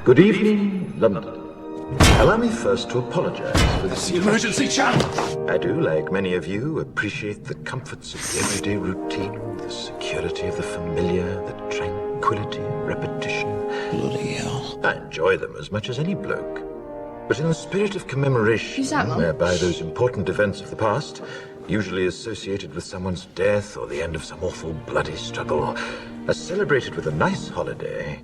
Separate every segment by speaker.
Speaker 1: Good evening, London. Allow me first to apologize for
Speaker 2: That's
Speaker 1: this.
Speaker 2: the emergency channel!
Speaker 1: I do, like many of you, appreciate the comforts of the everyday routine, the security of the familiar, the tranquility of repetition.
Speaker 2: Bloody hell.
Speaker 1: I enjoy them as much as any bloke. But in the spirit of commemoration,
Speaker 3: Who's that, Mum?
Speaker 1: whereby those important events of the past, usually associated with someone's death or the end of some awful bloody struggle, are celebrated with a nice holiday,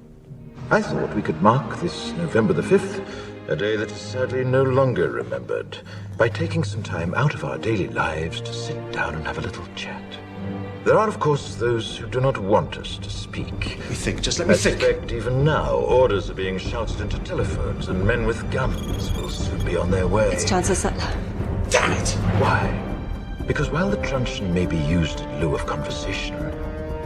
Speaker 1: I thought we could mark this November the 5th, a day that is sadly no longer remembered, by taking some time out of our daily lives to sit down and have a little chat. There are, of course, those who do not want us to speak.
Speaker 2: Just let me
Speaker 1: I
Speaker 2: think.
Speaker 1: suspect even now orders are being shouted into telephones and men with guns will soon be on their way.
Speaker 3: It's Chancellor Sutler.
Speaker 2: Damn it!
Speaker 1: Why? Because while the truncheon may be used in lieu of conversation,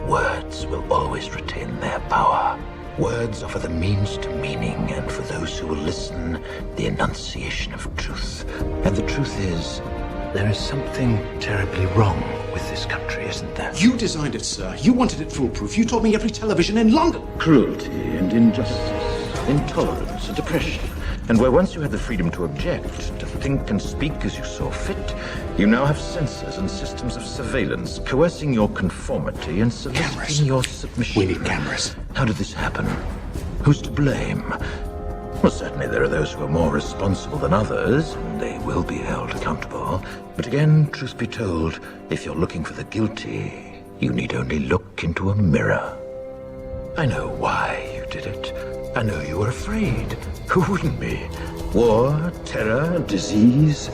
Speaker 1: words will always retain their power. Words offer the means to meaning, and for those who will listen, the enunciation of truth. And the truth is, there is something terribly wrong with this country, isn't there?
Speaker 2: You designed it, sir. You wanted it foolproof. You told me every television in London.
Speaker 1: Cruelty and injustice, intolerance and oppression. And where once you had the freedom to object, to think and speak as you saw fit, you now have censors and systems of surveillance coercing your conformity and
Speaker 2: Cameras.
Speaker 1: soliciting your submission.
Speaker 2: We need cameras.
Speaker 1: How did this happen? Who's to blame? Well, certainly there are those who are more responsible than others, and they will be held accountable. But again, truth be told, if you're looking for the guilty, you need only look into a mirror. I know why you did it. I know you were afraid. Who wouldn't be? War, terror, disease.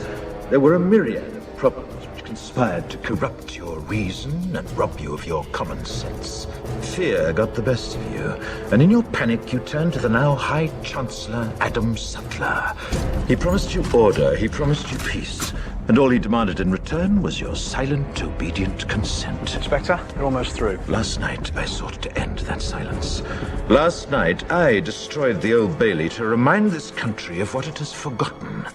Speaker 1: There were a myriad of problems which conspired to corrupt your reason and rob you of your common sense. Fear got the best of you, and in your panic you turned to the now High Chancellor Adam Sutler. He promised you order, he promised you peace, and all he demanded in return was your silent, obedient consent.
Speaker 4: Inspector, you're almost through.
Speaker 1: Last night, I sought to end that silence. Last night, I destroyed the Old Bailey to remind this country of what it has forgotten.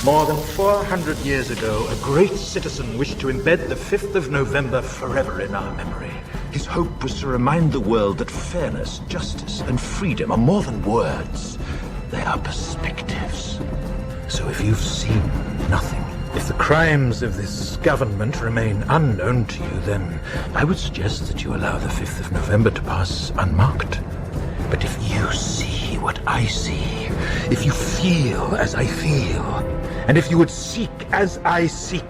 Speaker 1: More than 400 years ago, a great citizen wished to embed the 5th of November forever in our memory. His hope was to remind the world that fairness, justice, and freedom are more than words. They are perspectives. So if you've seen nothing, if the crimes of this government remain unknown to you, then I would suggest that you allow the 5th of November to pass unmarked. But if you see what I see, if you feel as I feel, and if you would seek as I seek,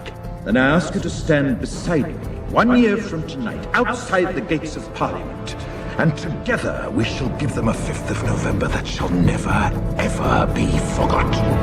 Speaker 1: then I ask you to stand beside me 1 year from tonight, outside the gates of Parliament, and together we shall give them a 5th of November that shall never, ever be forgotten.